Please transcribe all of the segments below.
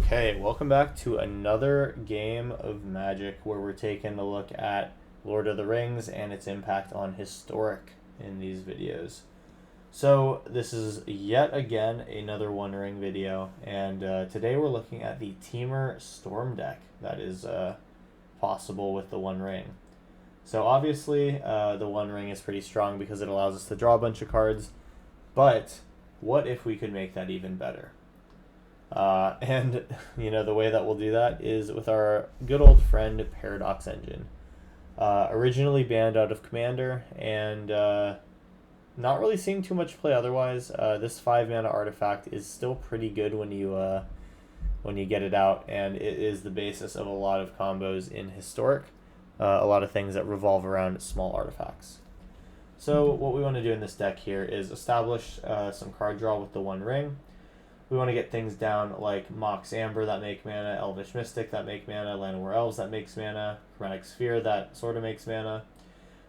Okay, welcome back to another game of Magic where we're taking a look at Lord of the Rings and its impact on historic in these videos. So this is yet again another One Ring video, and today we're looking at the Teamer Storm deck that is possible with the One Ring. So obviously the One Ring is pretty strong because it allows us to draw a bunch of cards, but what if we could make that even better? And the way that we'll do that is with our good old friend Paradox Engine. Originally banned out of Commander, and not really seeing too much play otherwise. This 5-mana artifact is still pretty good when you get it out, and it is the basis of a lot of combos in Historic. A lot of things that revolve around small artifacts. So what we want to do in this deck here is establish some card draw with the One Ring. We want to get things down like Mox Amber that make mana, Elvish Mystic that make mana, Llanowar Elves that makes mana, Chromatic Sphere that sort of makes mana.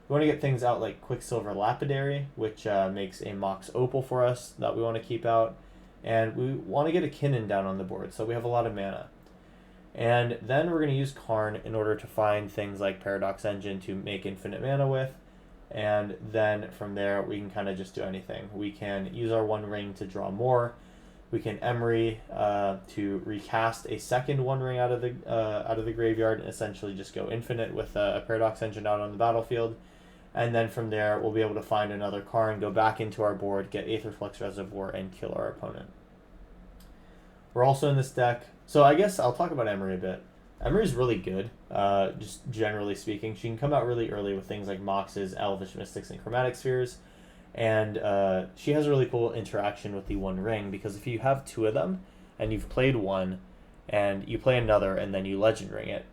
We want to get things out like Quicksilver Lapidary, which makes a Mox Opal for us that we want to keep out. And we want to get a Kinnan down on the board, so we have a lot of mana. And then we're going to use Karn in order to find things like Paradox Engine to make infinite mana with. And then from there, we can kind of just do anything. We can use our One Ring to draw more. We can Emery to recast a second One Ring out of the graveyard and essentially just go infinite with a Paradox Engine out on the battlefield. And then from there, we'll be able to find another Karn, go back into our board, get Aetherflux Reservoir, and kill our opponent. We're also in this deck. So I guess I'll talk about Emery a bit. Emery's really good, just generally speaking. She can come out really early with things like Moxes, Elvish Mystics, and Chromatic Spheres. And she has a really cool interaction with the One Ring, because if you have two of them and you've played one and you play another and then you Legend Ring it,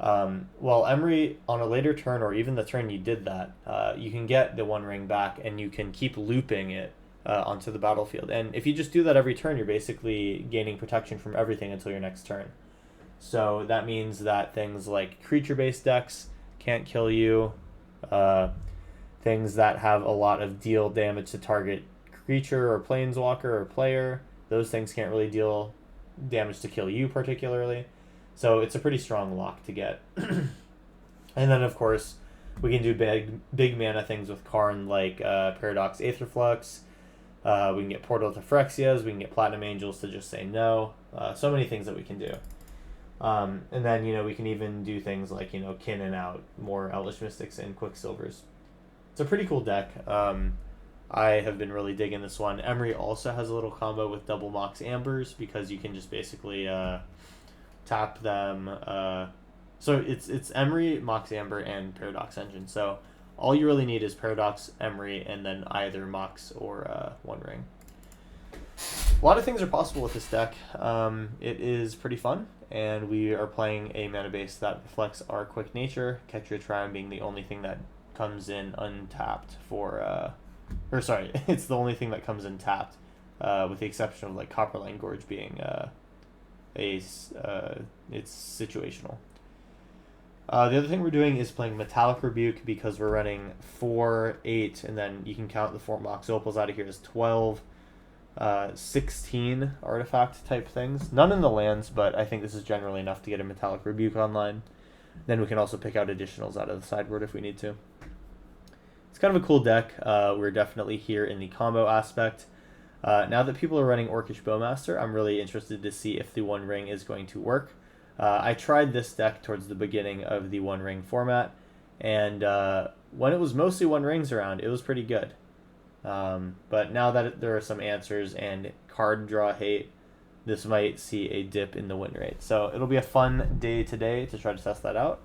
well, Emery, on a later turn or even the turn you did that, you can get the One Ring back and you can keep looping it onto the battlefield. And if you just do that every turn, you're basically gaining protection from everything until your next turn. So that means that things like creature-based decks can't kill you. Things that have a lot of deal damage to target creature or planeswalker or player, those things can't really deal damage to kill you particularly. So it's a pretty strong lock to get. And then, of course, we can do big mana things with Karn, like Paradox Aetherflux. We can get Portal to Phyrexias. We can get Platinum Angels to just say no. So many things that we can do. And then, we can even do things like, Kinnan out, more Elvish Mystics and Quicksilvers. It's a pretty cool deck. I have been really digging this one. Emery also has a little combo with double Mox Ambers, because you can just basically tap them. So it's Emery, Mox Amber, and Paradox Engine. So all you really need is Paradox, Emery, and then either Mox or One Ring. A lot of things are possible with this deck. It is pretty fun, and we are playing a mana base that reflects our quick nature, Catch Your Triumph being the only thing that comes in untapped it's the only thing that comes in tapped, with the exception of like Copperline Gorge being it's situational. The other thing we're doing is playing Metallic Rebuke, because we're running 4, 8, and then you can count the 4 Mox Opals out of here as 12, 16 artifact type things. None in the lands, but I think this is generally enough to get a Metallic Rebuke online. Then we can also pick out additionals out of the sideboard if we need to. It's kind of a cool deck. We're definitely here in the combo aspect. Now that people are running Orcish Bowmaster, I'm really interested to see if the One Ring is going to work. I tried this deck towards the beginning of the One Ring format, and when it was mostly One Rings around, it was pretty good. But now that there are some answers and card draw hate, this might see a dip in the win rate. So it'll be a fun day today to try to test that out.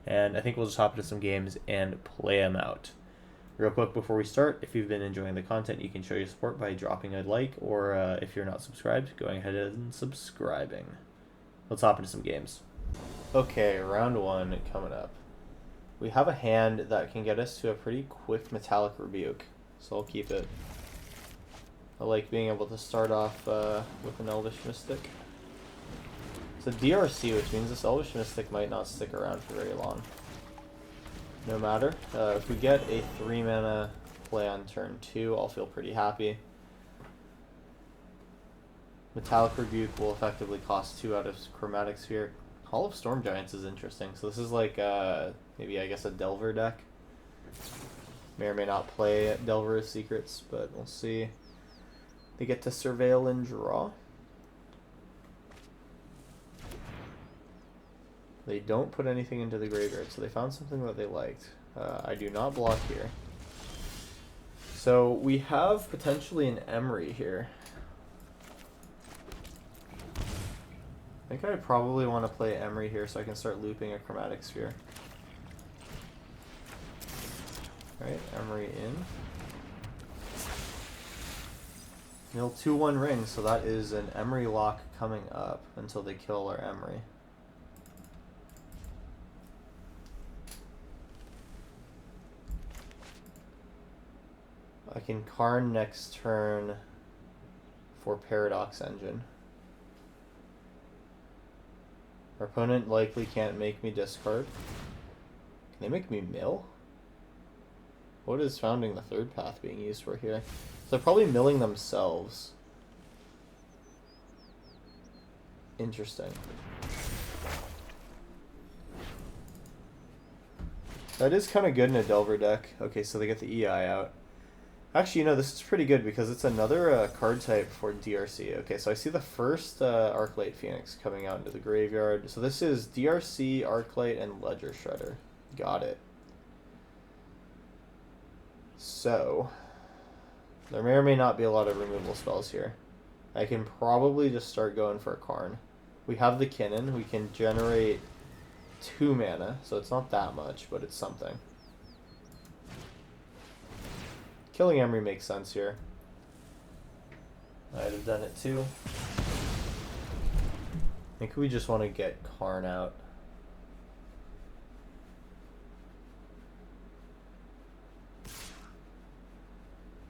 And I think we'll just hop into some games and play them out. Real quick before we start, if you've been enjoying the content, you can show your support by dropping a like, or if you're not subscribed, going ahead and subscribing. Let's hop into some games. Okay, round 1 coming up. We have a hand that can get us to a pretty quick Metallic Rebuke, so I'll keep it. I like being able to start off with an Elvish Mystic. It's a DRC, which means this Elvish Mystic might not stick around for very long. No matter. If we get a 3-mana play on turn 2, I'll feel pretty happy. Metallic Rebuke will effectively cost 2 out of Chromatic Sphere. Hall of Storm Giants is interesting. So this is like maybe I guess a Delver deck. May or may not play Delver's Secrets, but we'll see. They get to Surveil and draw. They don't put anything into the graveyard, so they found something that they liked. I do not block here. So we have potentially an Emery here. I think I probably want to play Emery here so I can start looping a Chromatic Sphere. Alright, Emery in. Mill 2-1 ring, so that is an Emery lock coming up until they kill our Emery. I can Karn next turn for Paradox Engine. Our opponent likely can't make me discard. Can they make me mill? What is Founding the Third Path being used for here? So they're probably milling themselves. Interesting. That is kind of good in a Delver deck. Okay, so they get the EI out. Actually, you know, this is pretty good because it's another card type for DRC. Okay, so I see the first Arclight Phoenix coming out into the graveyard. So this is DRC, Arclight, and Ledger Shredder. Got it. So, there may or may not be a lot of removal spells here. I can probably just start going for a Karn. We have the Kinnan. We can generate 2 mana, so it's not that much, but it's something. Killing Emery makes sense here. I'd have done it too. I think we just want to get Karn out.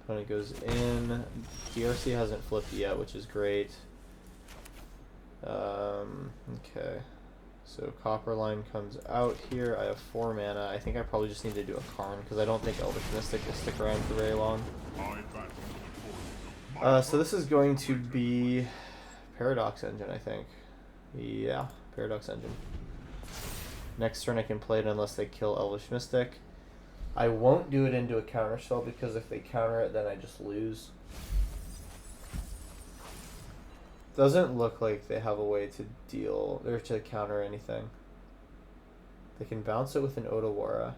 Opponent goes in. DRC hasn't flipped yet, which is great. Okay. So Copperline comes out here. I have 4 mana. I think I probably just need to do a Karn because I don't think Elvish Mystic will stick around for very long. So this is going to be Paradox Engine, I think. Yeah, Paradox Engine. Next turn I can play it unless they kill Elvish Mystic. I won't do it into a counterspell because if they counter it, then I just lose. Doesn't look like they have a way to deal or to counter anything. They can bounce it with an Otawara.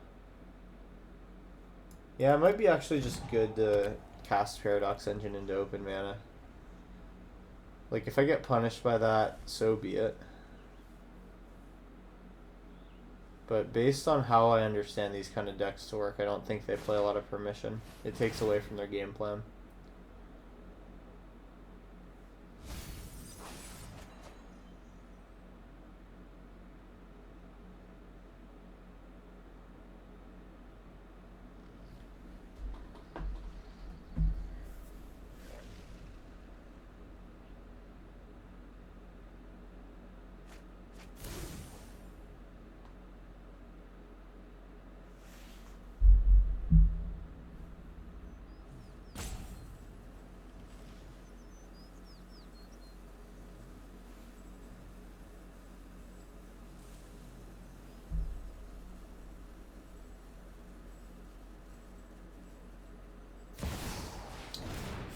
Yeah, it might be actually just good to cast Paradox Engine into open mana. Like, if I get punished by that, so be it. But based on how I understand these kind of decks to work, I don't think they play a lot of permission. It takes away from their game plan.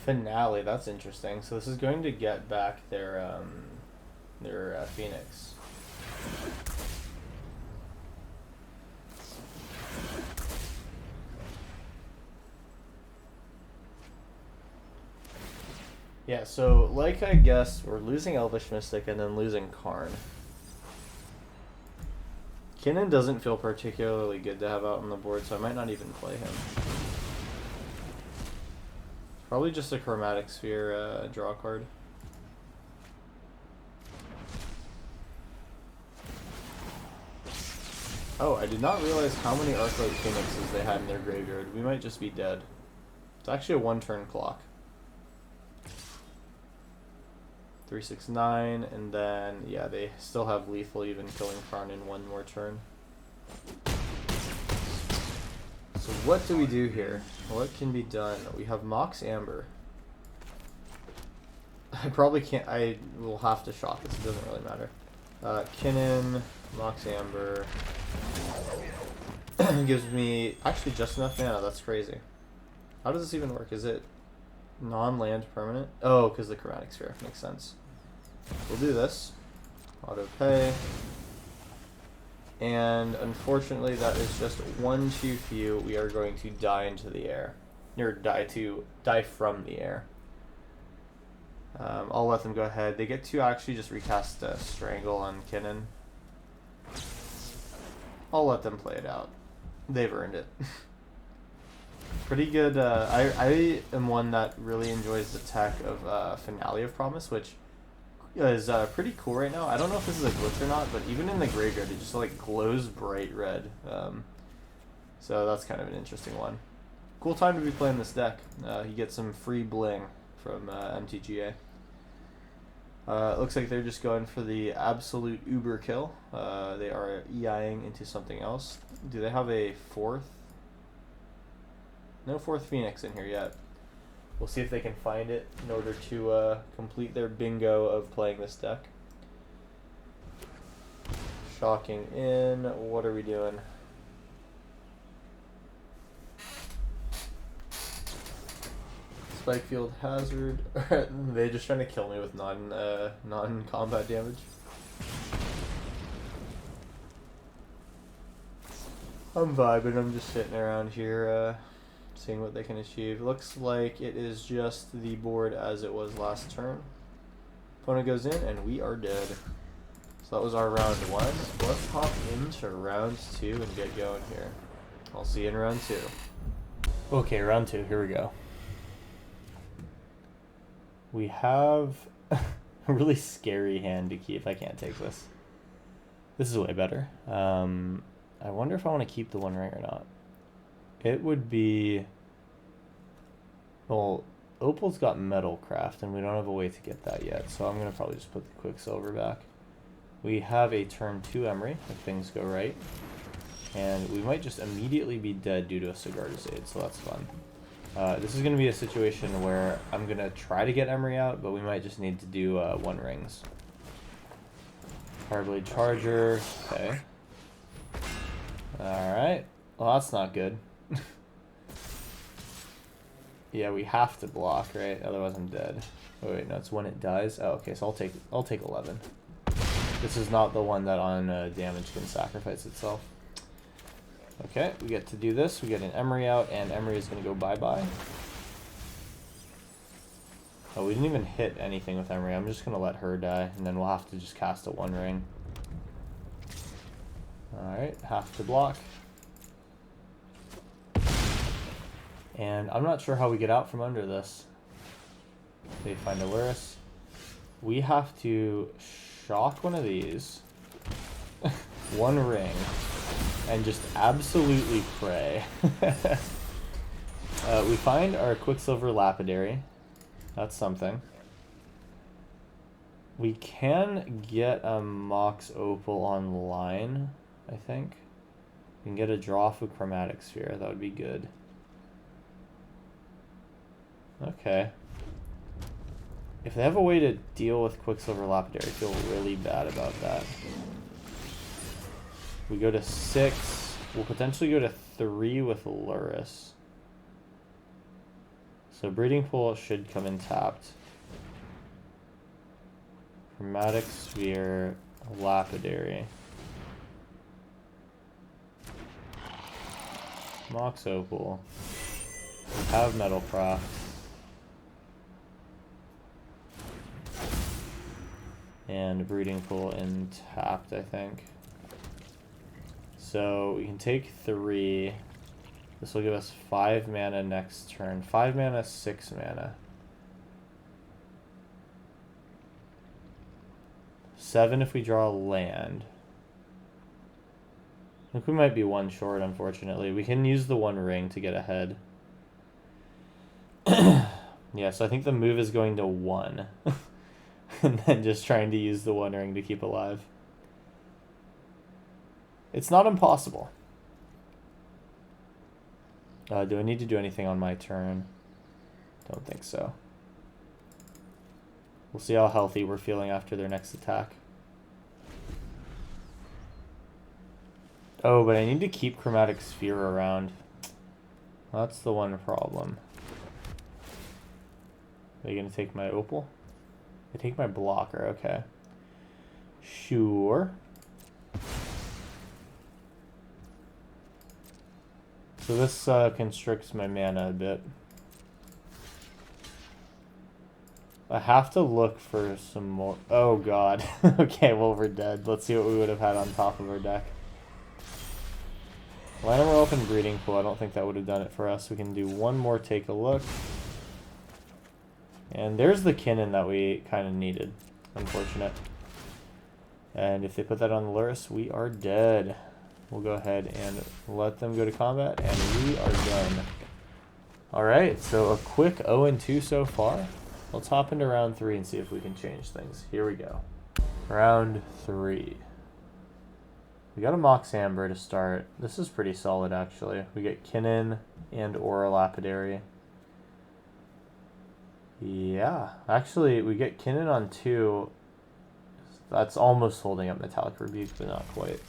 Finale, that's interesting. So this is going to get back their Phoenix. Yeah, so like I guessed, we're losing Elvish Mystic and then losing Karn. Kinnan doesn't feel particularly good to have out on the board, so I might not even play him. Probably just a Chromatic Sphere draw card. Oh, I did not realize how many Arclight Phoenixes they had in their graveyard. We might just be dead. It's actually a 1-turn clock. 3, 6, 9, and then, yeah, they still have lethal even killing Karn in 1 more turn. So what do we do here? What can be done? We have Mox Amber. I probably can't. I will have to shock this. It doesn't really matter. Kinnan, Mox Amber gives me actually just enough mana. That's crazy. How does this even work? Is it non-land permanent? Oh, because the chromatic sphere makes sense. We'll do this. Auto pay. And unfortunately, that is just one too few. We are going to die into the air, or die from the air. I'll let them go ahead. They get to actually just recast Strangle on Kinnan. I'll let them play it out. They've earned it. Pretty good. I am one that really enjoys the tech of Finale of Promise, which is pretty cool right now. I don't know if this is a glitch or not, but even in the graveyard, it just like glows bright red. So that's kind of an interesting one. Cool time to be playing this deck. You get some free bling from MTGA. It looks like they're just going for the absolute uber kill. They are EIing into something else. Do they have a fourth? No fourth Phoenix in here yet. We'll see if they can find it in order to complete their bingo of playing this deck. Shocking in. What are we doing? Spikefield Hazard. Are they just trying to kill me with non-combat damage? I'm vibing. I'm just sitting around here seeing what they can achieve. Looks like it is just the board as it was last turn. Opponent goes in and we are dead. So that was our round 1. Let's hop into round 2 and get going here. I'll see you in round 2. Okay, round 2. Here we go. We have a really scary hand to keep. I can't take this. This is way better. I wonder if I want to keep the One Ring or not. It would be... Well, Opal's got Metalcraft, and we don't have a way to get that yet, so I'm going to probably just put the Quicksilver back. We have a turn 2 Emery, if things go right. And we might just immediately be dead due to a Sigarda's Aid, so that's fun. This is going to be a situation where I'm going to try to get Emery out, but we might just need to do One Rings. Fireblade Charger, okay. Alright, well that's not good. Yeah, we have to block, right? Otherwise I'm dead. Oh wait, no, it's when it dies. Oh, okay, so I'll take 11. This is not the one that on damage can sacrifice itself. Okay, we get to do this. We get an Emery out, and Emery is going to go bye-bye. Oh, we didn't even hit anything with Emery. I'm just going to let her die, and then we'll have to just cast a One Ring. Alright, have to block. And I'm not sure how we get out from under this. They find Aluris. We have to shock one of these. One Ring. And just absolutely pray. We find our Quicksilver Lapidary. That's something. We can get a Mox Opal online, I think. We can get a draw for Chromatic Sphere. That would be good. Okay. If they have a way to deal with Quicksilver Lapidary, I feel really bad about that. We go to 6. We'll potentially go to 3 with Luris. So Breeding Pool should come in tapped. Chromatic Sphere, Lapidary. Mox Opal. We have Metalcraft. And Breeding Pool in tapped, I think. So we can take 3. This will give us 5 mana next turn. 5 mana, 6 mana. 7 if we draw a land. I think we might be 1 short, unfortunately. We can use the One Ring to get ahead. Yeah, so I think the move is going to 1. And then just trying to use the One Ring to keep alive. It's not impossible. Do I need to do anything on my turn? Don't think so. We'll see how healthy we're feeling after their next attack. Oh, but I need to keep Chromatic Sphere around. That's the one problem. Are they going to take my Opal? They take my blocker, okay. Sure. So this constricts my mana a bit. I have to look for some more. Oh god. Okay, well we're dead. Let's see what we would have had on top of our deck. Land of Open Breeding Pool. I don't think that would have done it for us. We can do one more take a look. And there's the Kinnan that we kind of needed. Unfortunate. And if they put that on the Lurrus, we are dead. We'll go ahead and let them go to combat, and we are done. Alright, so a quick 0-2 so far. Let's hop into round 3 and see if we can change things. Here we go. Round 3. We got a Mox Amber to start. This is pretty solid, actually. We get Kinnan and Aura Lapidary. Yeah, actually, we get Kinnan on 2. That's almost holding up Metallic Rebuke, but not quite.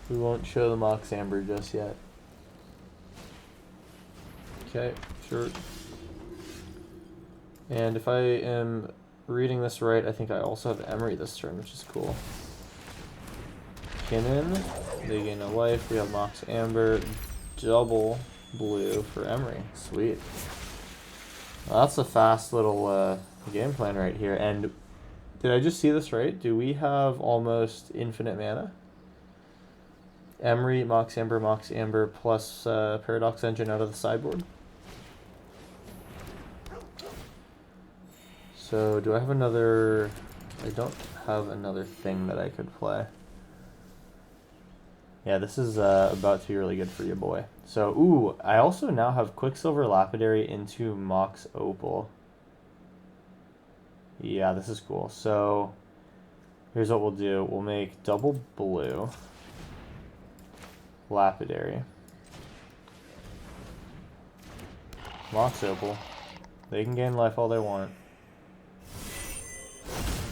We won't show the Mox Amber just yet. Okay, sure. And if I am reading this right, I think I also have Emery this turn, which is cool. Kinnan, they gain a life. We have Mox Amber, double blue for Emery. Sweet. Well, that's a fast little game plan right here. And did I just see this right? Do we have almost infinite mana? Emery, Mox Amber plus Paradox Engine out of the sideboard. So do I have another... I don't have another thing that I could play. Yeah, this is about to be really good for you, boy. So, ooh, I also now have Quicksilver Lapidary into Mox Opal. Yeah, this is cool. So, here's what we'll do. We'll make double blue Lapidary. Mox Opal. They can gain life all they want.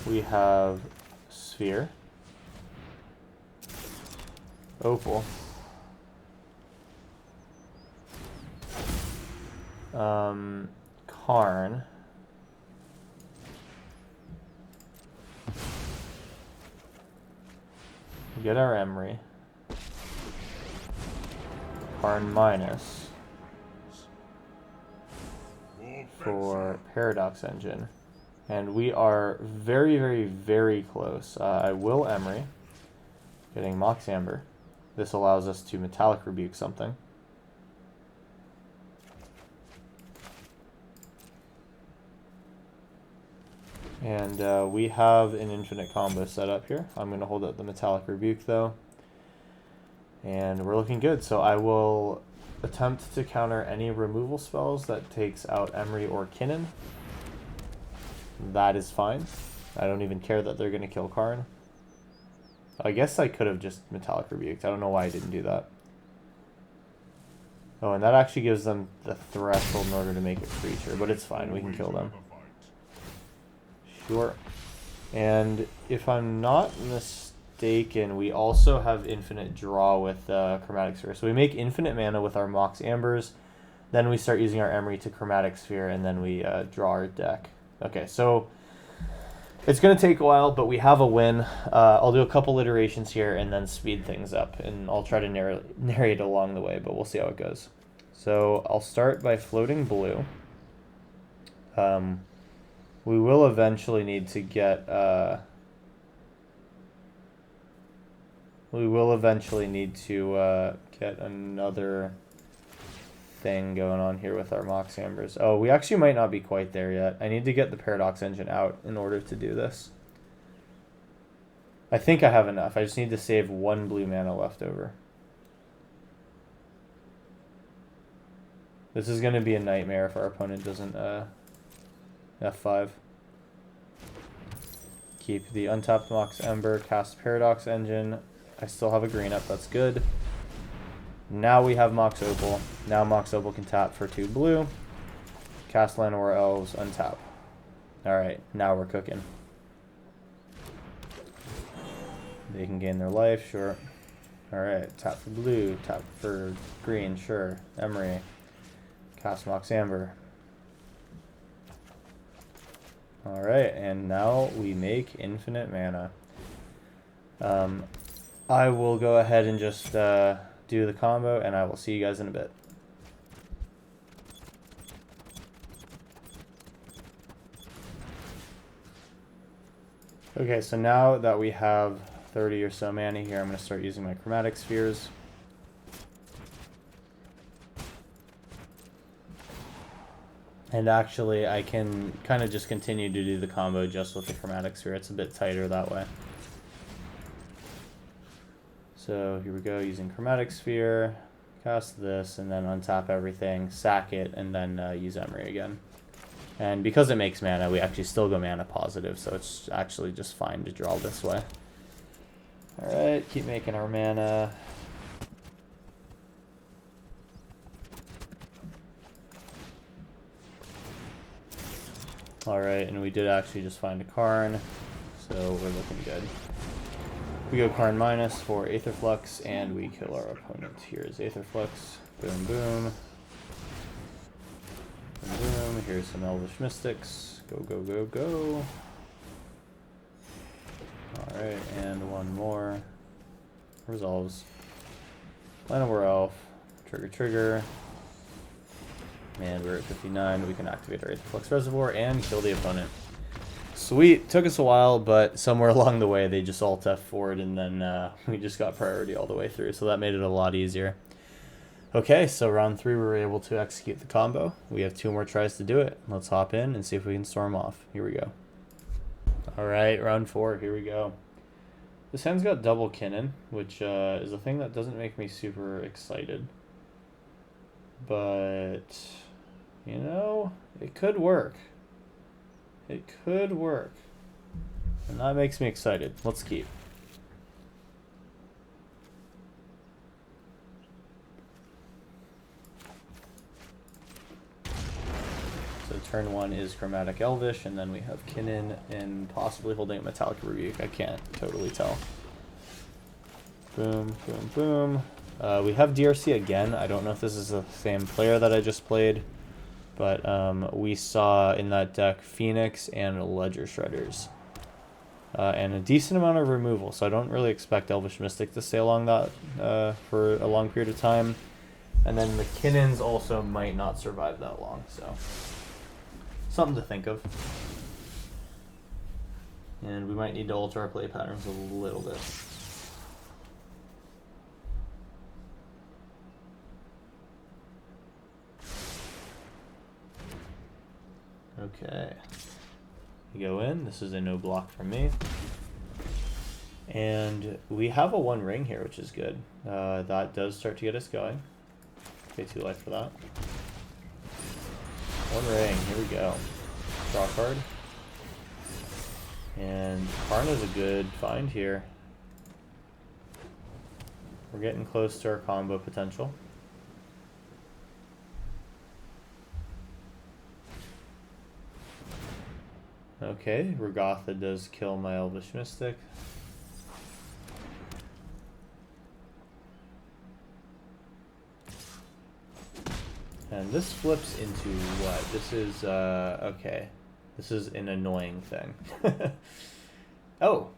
We have Sphere. Opal. Karn. Get our Emery. Karn minus. For Paradox Engine. And we are very, very, very close. I will Emery. Getting Mox Amber. This allows us to Metallic Rebuke something. And we have an infinite combo set up here. I'm going to hold up the Metallic Rebuke though. And we're looking good. So I will attempt to counter any removal spells that takes out Emery or Kinnan. That is fine. I don't even care that they're going to kill Karn. I guess I could have just Metallic Rebuked. I don't know why I didn't do that. Oh, and that actually gives them the threshold in order to make a creature, but it's fine. We can kill them. Sure. And if I'm not mistaken, we also have infinite draw with Chromatic Sphere. So we make infinite mana with our Mox Ambers, then we start using our Emery to Chromatic Sphere, and then we draw our deck. Okay, so it's going to take a while, but we have a win. I'll do a couple iterations here and then speed things up, and I'll try to narrate along the way, but we'll see how it goes. So I'll start by floating blue. We will eventually need to get... get another thing going on here with our Mox Ambers. Oh, we actually might not be quite there yet. I need to get the Paradox Engine out in order to do this. I think I have enough. I just need to save 1 blue mana left over. This is going to be a nightmare if our opponent doesn't F5. Keep the untapped Mox Ember, cast Paradox Engine. I still have a green up, that's good. Now we have Mox Opal. Now Mox Opal can tap for 2 blue. Cast Llanowar Elves, untap. Alright, now we're cooking. They can gain their life, sure. Alright, tap for blue, tap for green, sure. Emery. Cast Mox Amber. Alright, and now we make infinite mana. I will go ahead and just do the combo, and I will see you guys in a bit. Okay, so now that we have 30 or so mana here, I'm going to start using my chromatic spheres. And actually, I can kind of just continue to do the combo just with the chromatic sphere. It's a bit tighter that way. So here we go, using chromatic sphere, cast this, and then untap everything, sack it, and then use Emery again. And because it makes mana, we actually still go mana positive, so it's actually just fine to draw this way. Alright, keep making our mana. Alright, and we did actually just find a Karn, so we're looking good. We go Karn minus for Aetherflux, and we kill our opponent. Here's Aetherflux. Boom, boom. Boom, boom. Here's some Elvish Mystics. Go, go, go, go. Alright, and one more. Resolves. Llanowar Elf. Trigger, trigger. And we're at 59. We can activate our Aetherflux Reservoir and kill the opponent. Sweet. Took us a while, but somewhere along the way they just alt F4'd, and then we just got priority all the way through, so that made it a lot easier. Okay, so round 3 we were able to execute the combo. We have 2 more tries to do it. Let's hop in and see if we can storm off. Here we go. Alright, round 4. Here we go. This hand's got double Kinnan, which is a thing that doesn't make me super excited. But, you know, it could work. It could work. And that makes me excited. Let's keep. So turn 1 is Chromatic Elvish, and then we have Kinnan and possibly holding a Metallic Rebuke. I can't totally tell. Boom, boom, boom. We have DRC again. I don't know if this is the same player that I just played. But we saw in that deck Phoenix and Ledger Shredders. And a decent amount of removal, so I don't really expect Elvish Mystic to stay along that for a long period of time. And then McKinnon's also might not survive that long, so something to think of. And we might need to alter our play patterns a little bit. Okay, we go in. This is a no block from me. And we have a 1 ring here, which is good. That does start to get us going. Pay 2 life for that. 1 ring, here we go. Draw a card. And Karn is a good find here. We're getting close to our combo potential. Okay, Regatha does kill my Elvish Mystic. And this flips into what? This is, okay. This is an annoying thing. Oh!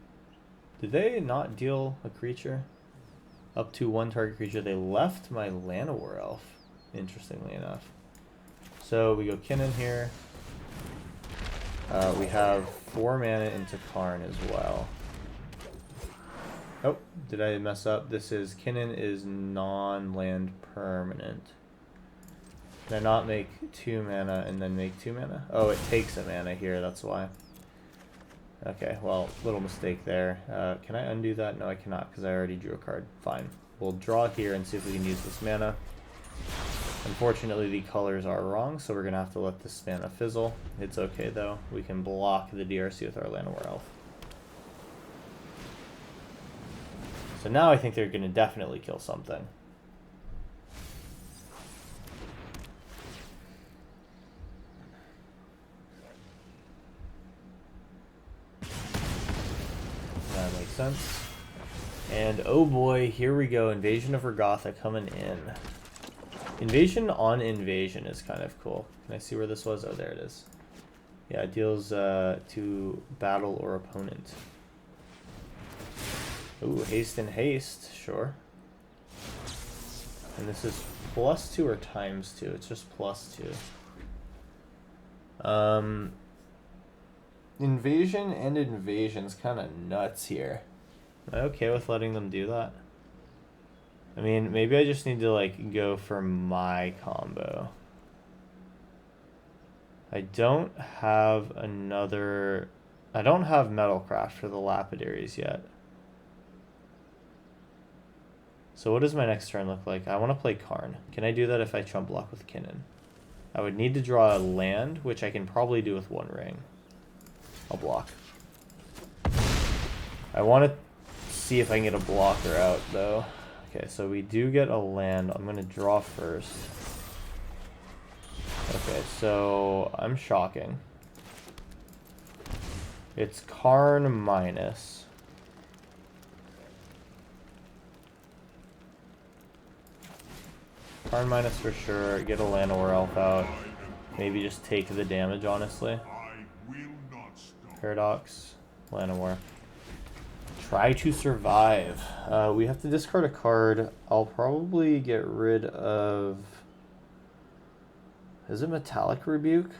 Did they not deal a creature? Up to 1 target creature. They left my Llanowar Elf, interestingly enough. So we go Kinnan here. We have 4 mana into Karn as well. Oh, did I mess up? This is, Kinnan is non-land permanent. Can I not make 2 mana and then make 2 mana? Oh, it takes a mana here, that's why. Okay, well, little mistake there. Can I undo that? No, I cannot, because I already drew a card. Fine. We'll draw here and see if we can use this mana. Unfortunately, the colors are wrong, so we're going to have to let this mana fizzle. It's okay, though. We can block the DRC with our Llanowar Elf. So now I think they're going to definitely kill something. sense. And oh boy, here we go. Invasion of Regatha coming in. Invasion on invasion is kind of cool. Can I see where this was? Oh, there it is. Yeah, it deals to battle or opponent. Ooh, haste and haste, sure. And this is +2 or ×2? It's just +2. Invasion and invasion's kind of nuts here. Am I okay with letting them do that? I mean, maybe I just need to like go for my combo. I don't have Metalcraft for the Lapidaries yet. So what does my next turn look like? I want to play Karn. Can I do that if I chump block with Kinnan? I would need to draw a land, which I can probably do with 1 ring. I'll block. I want to see if I can get a blocker out, though. Okay, so we do get a land. I'm going to draw first. Okay, so I'm shocking. It's Karn minus. Karn minus for sure. Get a Llanowar Elf out. Maybe just take the damage, honestly. Paradox. Llanowar. Try to survive. We have to discard a card. I'll probably get rid of... Is it Metallic Rebuke?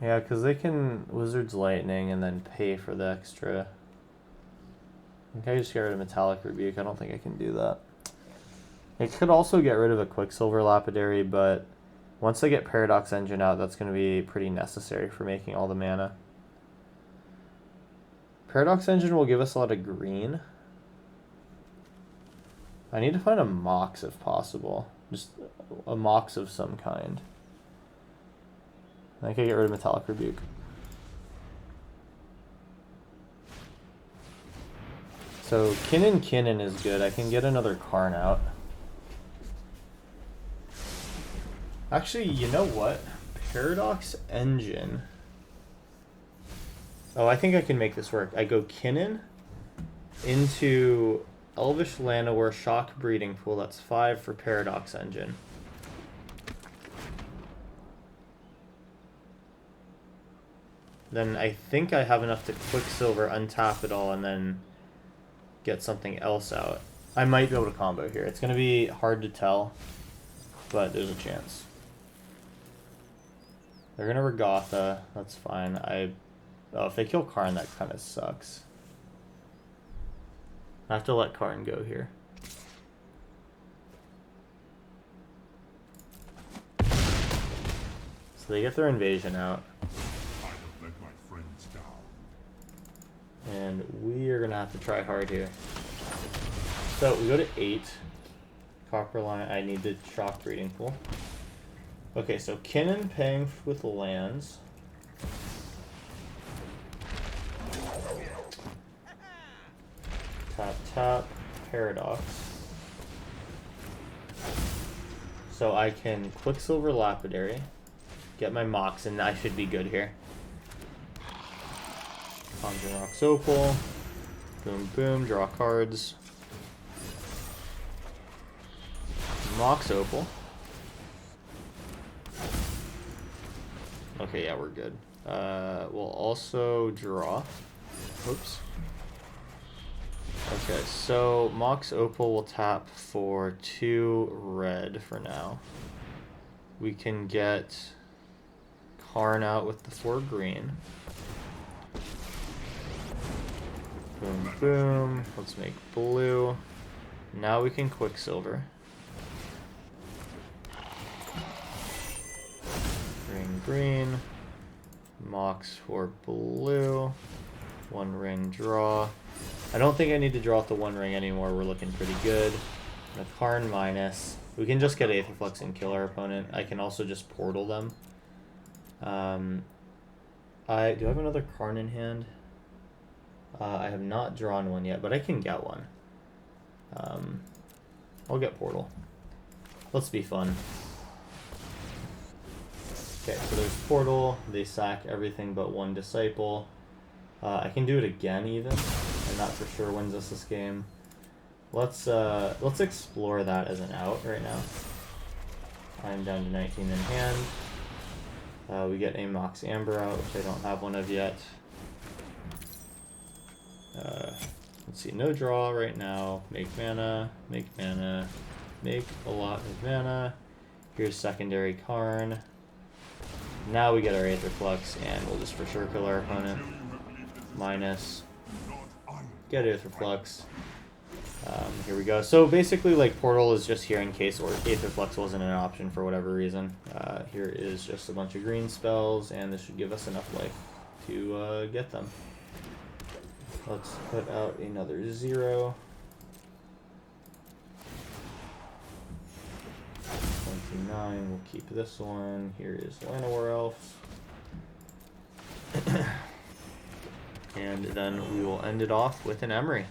Yeah, because they can Wizard's Lightning and then pay for the extra. I think I just get rid of Metallic Rebuke. I don't think I can do that. It could also get rid of a Quicksilver Lapidary, but once I get Paradox Engine out, that's going to be pretty necessary for making all the mana. Paradox Engine will give us a lot of green. I need to find a Mox if possible. Just a Mox of some kind. I think I get rid of Metallic Rebuke. So Kinnan is good. I can get another Karn out. Actually, you know what? Paradox Engine. Oh, I think I can make this work. I go Kinnan into Elvish Llanowar Shock Breeding Pool. That's 5 for Paradox Engine. Then I think I have enough to Quicksilver, untap it all, and then get something else out. I might be able to combo here. It's going to be hard to tell, but there's a chance. They're going to Regatha. That's fine. Oh, if they kill Karn, that kind of sucks. I have to let Karn go here. So they get their invasion out. And we are going to have to try hard here. So we go to 8. Copper line. I need the Shock Breeding Pool. Okay, so Kinnan paying with lands. Tap, tap, Paradox. So I can Quicksilver Lapidary, get my Mox, and I should be good here. Conjure Mox Opal. Boom, boom, draw cards. Mox Opal. Okay, yeah, we're good. We'll also draw. Oops. Okay, so Mox Opal will tap for 2 red for now. We can get Karn out with the 4 green. Boom, boom. Let's make blue. Now we can Quicksilver. Green, green. Mox for blue. 1 ring draw. I don't think I need to draw out the 1 ring anymore. We're looking pretty good. A Karn minus. We can just get Aetherflux and kill our opponent. I can also just portal them. Do I have another Karn in hand? I have not drawn one yet, but I can get one. I'll get portal. Let's be fun. Okay, so there's portal, they sack everything but one disciple. I can do it again even, and that for sure wins us this game. Let's explore that as an out right now. I'm down to 19 in hand. We get a Mox Amber out, which I don't have one of yet. Let's see, no draw right now. Make mana, make mana, make a lot of mana. Here's secondary Karn. Now we get our Aether Flux, and we'll just for sure kill our opponent. Minus. Get Aether Flux. Here we go. So basically, like, Portal is just here in case or Aether Flux wasn't an option for whatever reason. Here is just a bunch of green spells, and this should give us enough life to get them. Let's put out another 0. 29, we'll keep this one. Here is Llanowar Elf. And then we will end it off with an Emery.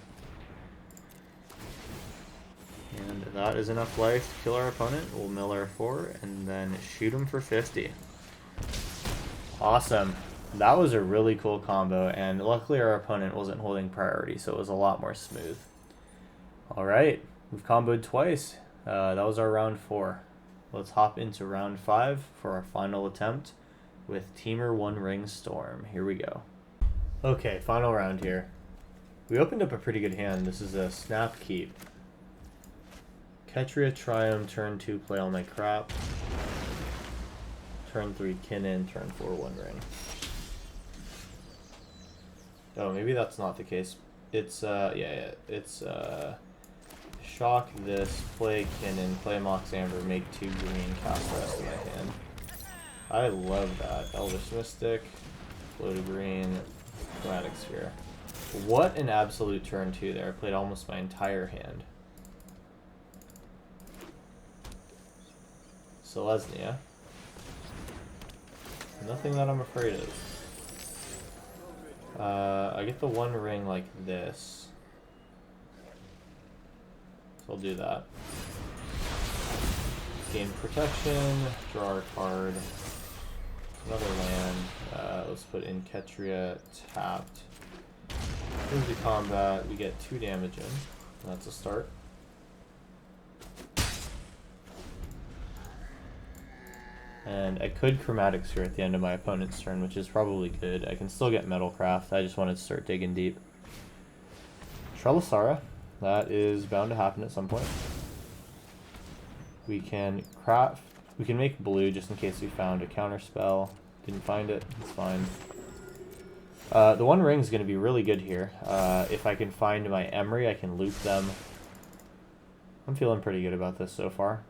And that is enough life to kill our opponent. We'll mill our 4 and then shoot him for 50. Awesome. That was a really cool combo, and luckily our opponent wasn't holding priority, so it was a lot more smooth. Alright, we've comboed twice. That was our round 4. Let's hop into round 5 for our final attempt with Temur One Ring Storm. Here we go. Okay, final round here. We opened up a pretty good hand. This is a Snap Keep. Ketria Triumph, turn 2, play all my crap. Turn 3, Kinnan, turn 4, One Ring. Oh, maybe that's not the case. It's, yeah, it's, shock this, play Kinnan, play Mox Amber, make 2 green, cast the rest of my hand. I love that. Elvish Mystic, floated green, Chromatic Sphere. What an absolute turn 2 there. I played almost my entire hand. Selesnya. Nothing that I'm afraid of. I get the One Ring like this. So I'll do that. Gain protection, draw a card, another land. Let's put in Ketria tapped. Into combat, we get 2 damage in. That's a start. And I could Chromatic Sphere at the end of my opponent's turn, which is probably good. I can still get Metalcraft. I just wanted to start digging deep. Trelasara. That is bound to happen at some point. We can craft. We can make blue just in case we found a counter spell. Didn't find it. It's fine. The One Ring is going to be really good here. If I can find my Emery, I can loop them. I'm feeling pretty good about this so far.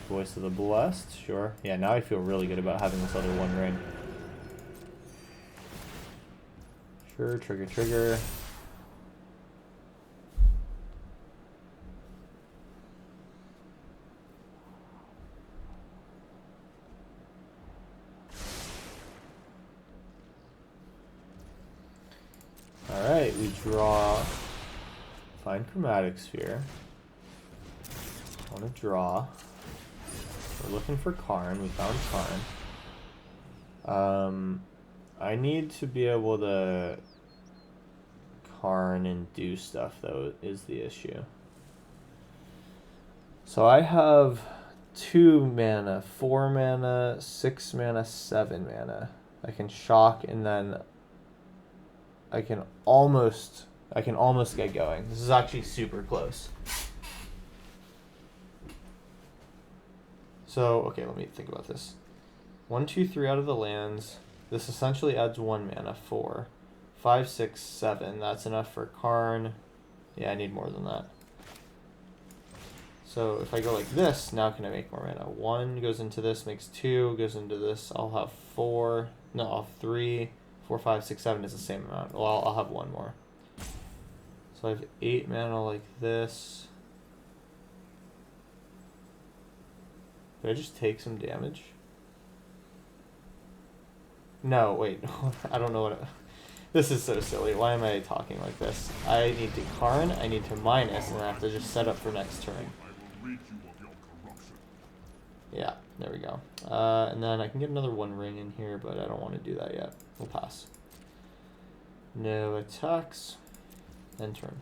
Voice of the Blessed, sure. Yeah, now I feel really good about having this other One Ring. Sure, trigger. Alright, we draw. Find Chromatic Sphere. Want to draw. We're looking for Karn. We found Karn. I need to be able to Karn and do stuff, though, is the issue. So I have 2 mana, 4 mana, 6 mana, 7 mana. I can shock, and then I can almost get going. This is actually super close. So, okay, let me think about this. 1, 2, 3 out of the lands. This essentially adds 1 mana, 4. 5, 6, 7. That's enough for Karn. Yeah, I need more than that. So if I go like this, now can I make more mana? 1 goes into this, makes 2, goes into this. I'll have 4. No, I'll have 3. 4, 5, 6, 7 is the same amount. Well, I'll have 1 more. So I have 8 mana like this. Did I just take some damage? No, wait. I don't know what... This is so silly. Why am I talking like this? I need to Karn, I need to minus, and I have to just set up for next turn. Yeah, there we go. And then I can get another one ring in here, but I don't want to do that yet. We'll pass. No attacks. End turn.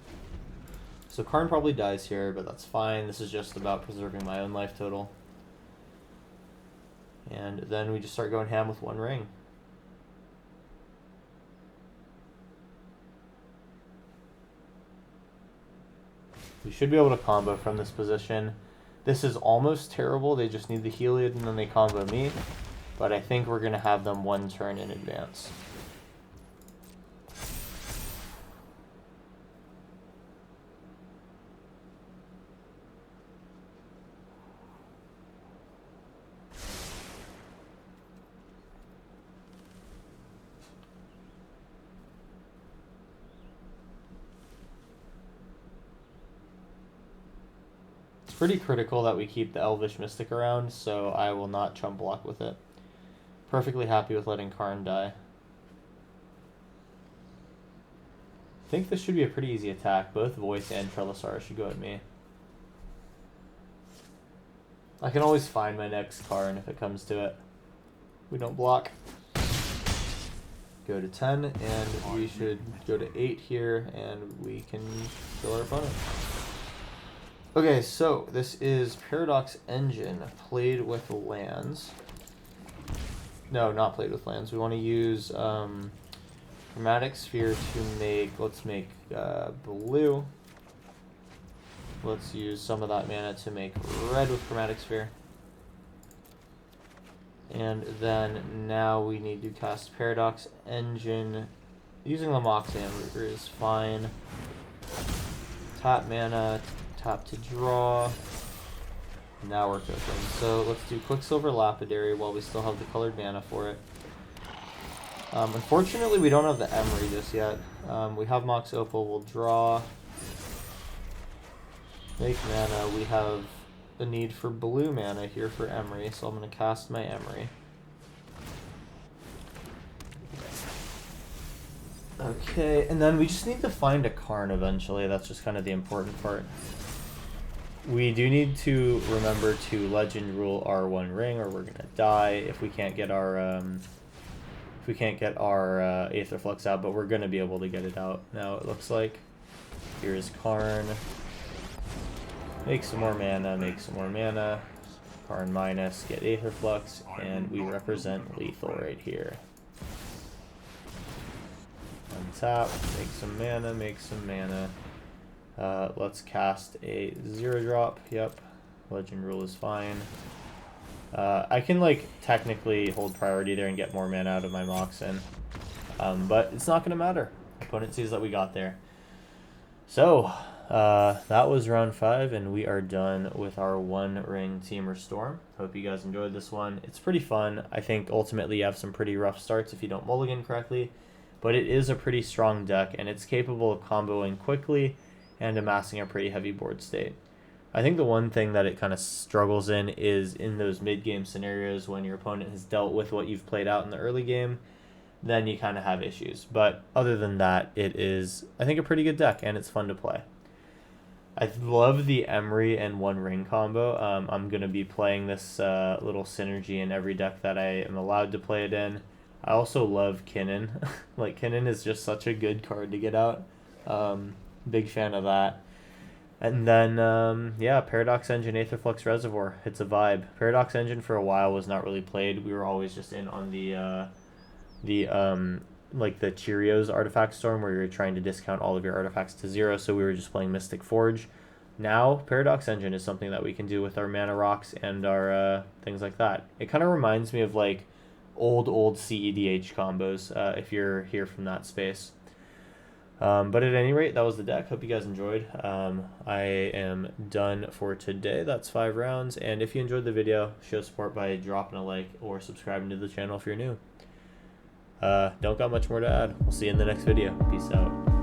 So Karn probably dies here, but that's fine. This is just about preserving my own life total. And then we just start going ham with one ring. We should be able to combo from this position. This is almost terrible. They just need the Heliod and then they combo me. But I think we're going to have them one turn in advance. Pretty critical that we keep the Elvish Mystic around, so I will not chump block with it. Perfectly happy with letting Karn die. I think this should be a pretty easy attack. Both Voice and Trelisar should go at me. I can always find my next Karn if it comes to it. We don't block. Go to 10, and we should go to 8 here, and we can kill our opponent. Okay, so this is Paradox Engine played with lands. No, not played with lands. We want to use Chromatic Sphere to make, let's make blue. Let's use some of that mana to make red with Chromatic Sphere. And then now we need to cast Paradox Engine. Using the Mox Hamburger is fine. Tap mana. Tap to draw. Now we're cooking. So let's do Quicksilver Lapidary while we still have the colored mana for it. Unfortunately, we don't have the Emery just yet. We have Mox Opal. We'll draw. Make mana. We have a need for blue mana here for Emery, so I'm going to cast my Emery. Okay, and then we just need to find a Karn eventually. That's just kind of the important part. We do need to remember to Legend Rule our one ring, or we're gonna die if we can't get our Aetherflux out. But we're gonna be able to get it out now. It looks like. Here's Karn. Make some more mana. Make some more mana. Karn minus. Get Aetherflux, and we represent lethal right here. Untap. Make some mana. Make some mana. Let's cast a 0-drop. Yep. Legend Rule is fine. I can, like, technically hold priority there and get more mana out of my Moxen. But it's not going to matter. Opponent sees that we got there. So, that was round 5, and we are done with our one-ring Temur Storm. Hope you guys enjoyed this one. It's pretty fun. I think ultimately you have some pretty rough starts if you don't mulligan correctly. But it is a pretty strong deck, and it's capable of comboing quickly and amassing a pretty heavy board state. I think the one thing that it kind of struggles in is in those mid-game scenarios when your opponent has dealt with what you've played out in the early game, then you kind of have issues. But other than that, it is, I think, a pretty good deck, and it's fun to play. I love the Emery and One Ring combo. I'm going to be playing this little synergy in every deck that I am allowed to play it in. I also love Kinnan. Like, Kinnan is just such a good card to get out. Big fan of that. And then, yeah, Paradox Engine, Aetherflux Reservoir. It's a vibe. Paradox Engine for a while was not really played. We were always just in on the Cheerios artifact storm where you're trying to discount all of your artifacts to 0, so we were just playing Mystic Forge. Now, Paradox Engine is something that we can do with our mana rocks and our things like that. It kind of reminds me of, like, old CEDH combos, if you're here from that space. But at any rate, that was the deck. Hope you guys enjoyed. I am done for today. That's 5 rounds. And if you enjoyed the video, show support by dropping a like or subscribing to the channel if you're new. Don't got much more to add. We'll see you in the next video. Peace out.